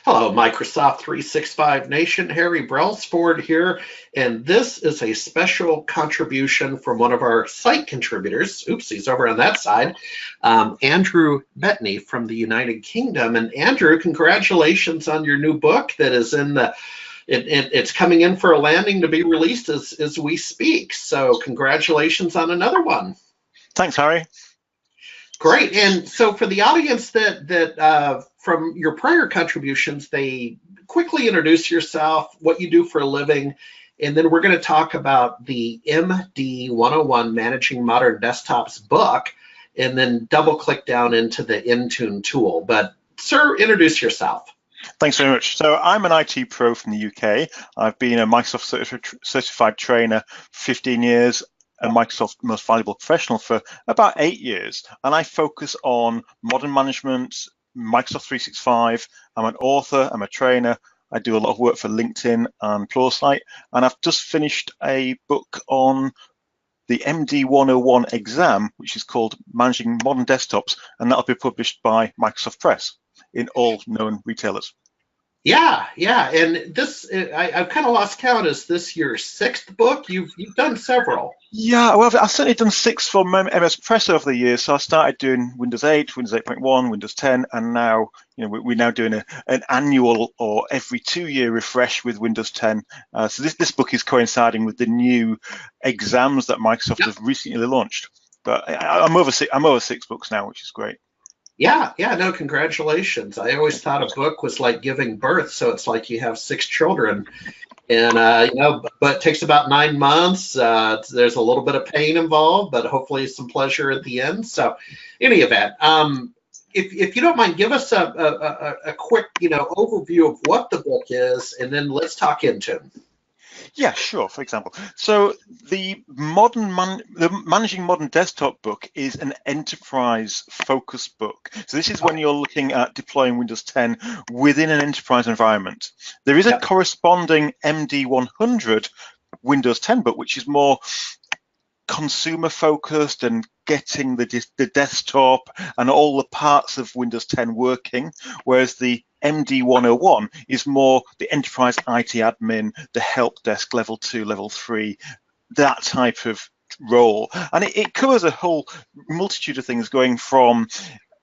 Hello, Microsoft 365 Nation. Harry Brailsford here, and this is a special contribution from one of our site contributors. Oops, he's over on that side, Andrew Bettany from the United Kingdom. And Andrew, congratulations on your new book that is in the. It's coming in for a landing to be released as we speak. So congratulations on another one. Thanks, Harry. Great. And so for the audience that from your prior contributions, they quickly introduce yourself, what you do for a living, and then we're going to talk about the MD 101 Managing Modern Desktops book, and then double click down into the InTune tool. But sir, introduce yourself. Thanks very much. So I'm an IT pro from the UK. I've been a Microsoft certified trainer for 15 years, a Microsoft Most Valuable Professional for about 8 years. And I focus on modern management, Microsoft 365. I'm an author, I'm a trainer. I do a lot of work for LinkedIn and Pluralsight. And I've just finished a book on the MD 101 exam, which is called Managing Modern Desktops, and that'll be published by Microsoft Press in all known retailers. Yeah, and this I've kind of lost count. Is this your sixth book? You've done several. Yeah, well, I've certainly done 6 for MS Press over the years. So I started doing Windows 8, Windows 8.1, Windows 10, and now we're now doing an annual or every 2-year refresh with Windows 10. So this book is coinciding with the new exams that Microsoft have recently launched. But I'm over 6 books now, which is great. Yeah, no, congratulations. I always thought a book was like giving birth, so it's like you have 6 children. And, but it takes about 9 months. There's a little bit of pain involved, but hopefully some pleasure at the end. So, any event, if you don't mind, give us a quick, overview of what the book is, and then let's talk InTune. Yeah, sure. For example, so the Managing Modern Desktop book is an enterprise focused book. So this is when you're looking at deploying Windows 10 within an enterprise environment. There is a corresponding MD 100 Windows 10 book, which is more consumer focused and getting the desktop and all the parts of Windows 10 working, whereas the MD 101 is more the enterprise IT admin, the help desk level 2, level 3, that type of role. And it covers a whole multitude of things, going from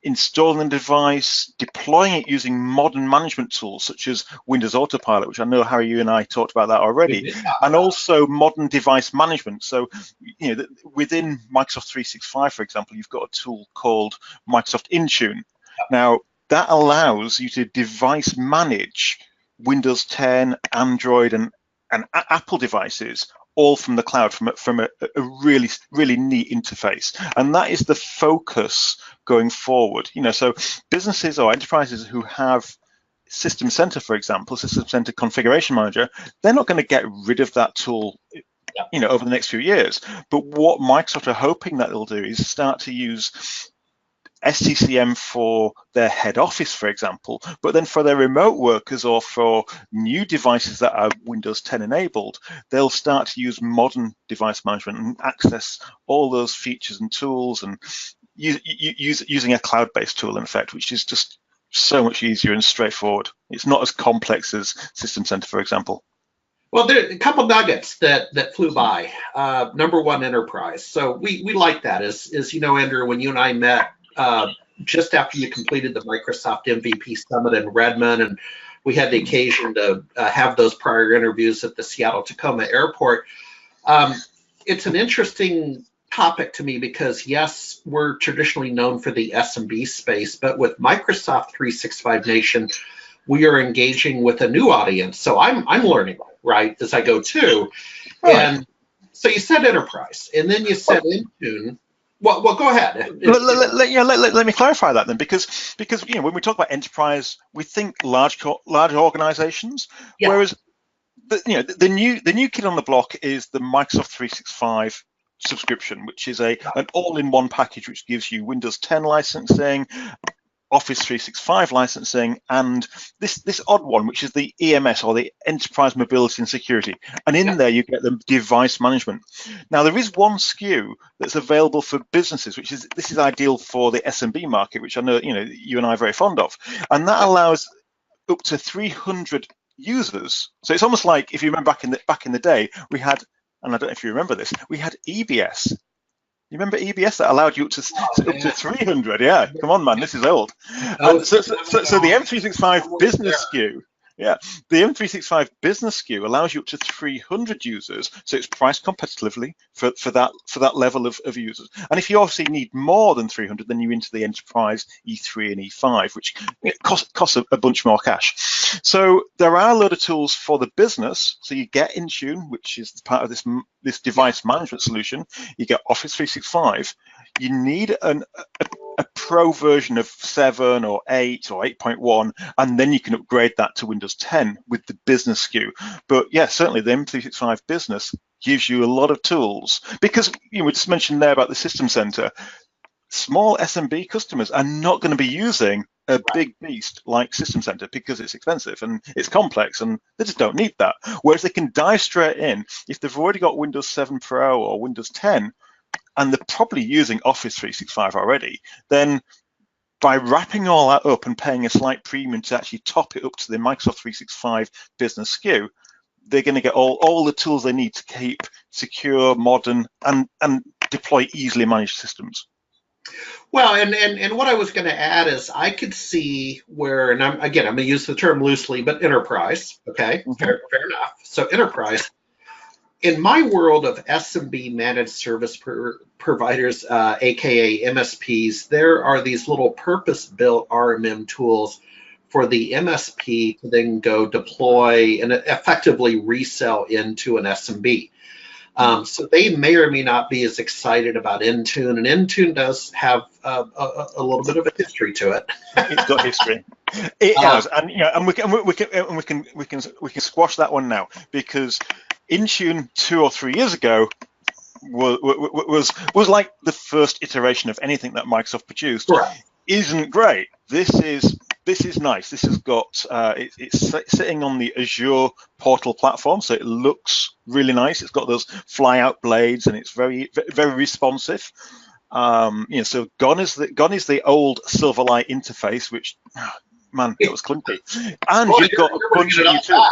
installing the device, deploying it using modern management tools such as Windows AutoPilot, which I know, Harry, you and I talked about that already, and also modern device management. So, within Microsoft 365, for example, you've got a tool called Microsoft InTune. Now, that allows you to device manage Windows 10, Android, and Apple devices all from the cloud, from a really, really neat interface. And that is the focus going forward. So businesses or enterprises who have System Center, for example, System Center Configuration Manager, they're not going to get rid of that tool over the next few years. But what Microsoft are hoping that they'll do is start to use SCCM for their head office, for example, but then for their remote workers or for new devices that are Windows 10 enabled, they'll start to use modern device management and access all those features and tools, and using a cloud-based tool, in effect, which is just so much easier and straightforward. It's not as complex as System Center, for example. Well, there are a couple nuggets that flew by. Number one, enterprise. So we like that. As Andrew, when you and I met just after you completed the Microsoft MVP Summit in Redmond, and we had the occasion to have those prior interviews at the Seattle-Tacoma Airport. It's an interesting topic to me because, yes, we're traditionally known for the SMB space, but with Microsoft 365 Nation, we are engaging with a new audience. So I'm learning, right, as I go too. Right. And so you said enterprise, and then you said InTune. Well, go ahead. Let me clarify that then, because when we talk about enterprise, we think large organizations, whereas the new kid on the block is the Microsoft 365 subscription, which is an all-in-one package which gives you Windows 10 licensing, Office 365 licensing, and this odd one, which is the EMS, or the Enterprise Mobility and Security. And in there, you get the device management. Now, there is one SKU that's available for businesses, this is ideal for the SMB market, which I know you and I are very fond of, and that allows up to 300 users. So it's almost like, if you remember back in the day, we had, and I don't know if you remember this, we had EBS. You remember EBS that allowed you up to 300? Yeah, come on, man, this is old. And so the M365 business SKU, yeah, the M365 business SKU allows you up to 300 users, so it's priced competitively for that level of users. And if you obviously need more than 300, then you're into the enterprise E3 and E5, which costs a bunch more cash. So there are a lot of tools for the business. So you get InTune, which is part of this device management solution. You get Office 365. You need a pro version of 7 or 8 or 8.1, and then you can upgrade that to Windows 10 with the business SKU. But yeah, certainly the M365 business gives you a lot of tools, because we just mentioned there about the System Center. Small SMB customers are not going to be using a big beast like System Center because it's expensive and it's complex, and they just don't need that. Whereas they can dive straight in if they've already got Windows 7 Pro or Windows 10, and they're probably using Office 365 already, then by wrapping all that up and paying a slight premium to actually top it up to the Microsoft 365 business SKU, they're going to get all the tools they need to keep secure, modern, and deploy easily managed systems. Well, and what I was going to add is I could see where, and I'm going to use the term loosely, but enterprise, okay, fair enough. So enterprise, in my world of SMB managed service providers, aka MSPs, there are these little purpose-built RMM tools for the MSP to then go deploy and effectively resell into an SMB. So they may or may not be as excited about InTune, and InTune does have a little bit of a history to it. It's got history. It has, and we can squash that one now, because InTune 2 or 3 years ago was like the first iteration of anything that Microsoft produced. Right. Isn't great. This is nice. This has got it's sitting on the Azure portal platform, so it looks really nice. It's got those fly-out blades, and it's very responsive. So gone is the old Silverlight interface, which man, it was clunky. And you've got a bunch of new tools.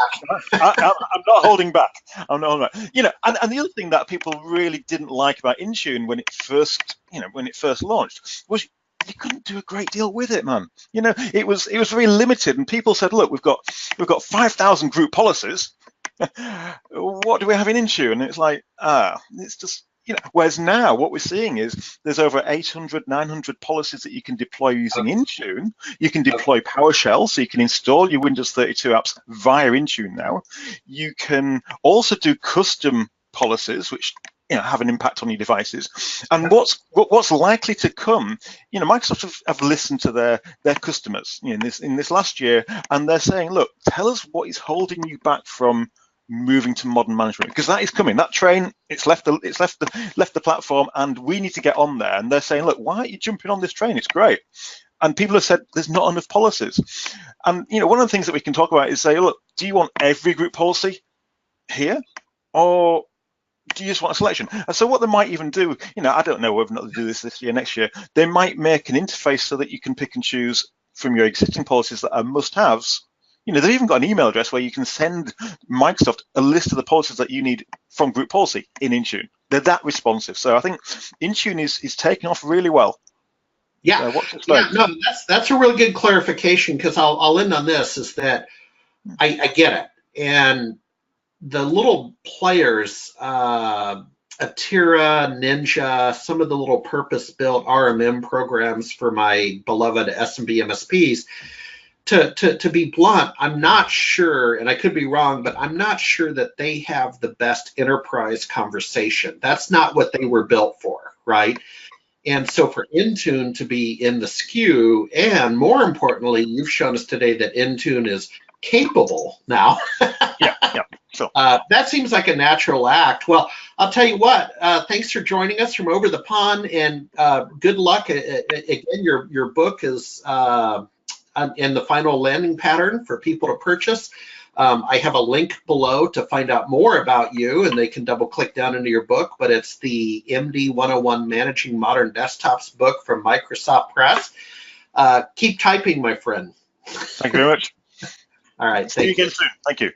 I'm not holding back. I'm not holding back. And the other thing that people really didn't like about InTune when it first launched was you couldn't do a great deal with it, man. It was very limited, and people said, look, we've got 5,000 group policies. What do we have in InTune? And it's like, it's just, whereas now what we're seeing is there's over 800, 900 policies that you can deploy using InTune. You can deploy PowerShell, so you can install your Windows 32 apps via InTune now. You can also do custom policies, which have an impact on your devices. And what's likely to come, Microsoft have listened to their customers in this last year, and they're saying, look, tell us what is holding you back from moving to modern management, because that is coming. That train, it's left the platform, and we need to get on there. And they're saying, look, why aren't you jumping on this train? It's great. And people have said there's not enough policies. And one of the things that we can talk about is say, look, do you want every group policy here, or do you just want a selection? And so what they might even do, I don't know whether or not they do this year, next year, they might make an interface so that you can pick and choose from your existing policies that are must-haves. They've even got an email address where you can send Microsoft a list of the policies that you need from group policy in InTune. They're that responsive. So I think InTune is taking off really well. Yeah, no, that's a really good clarification, because I'll end on this, is that I get it. And the little players, Atira, Ninja, some of the little purpose-built RMM programs for my beloved SMB MSPs, to be blunt, I'm not sure, and I could be wrong, but I'm not sure that they have the best enterprise conversation. That's not what they were built for, right? And so for InTune to be in the SKU, and more importantly, you've shown us today that InTune is capable now. Yeah, sure. That seems like a natural act. Well, I'll tell you what, thanks for joining us from over the pond, and good luck. Again, your book is in the final landing pattern for people to purchase. I have a link below to find out more about you, and they can double click down into your book, but it's the MD 101 Managing Modern Desktops book from Microsoft Press. Keep typing, my friend. Thank you very much. All right. See you Thank you. again soon. Thank you.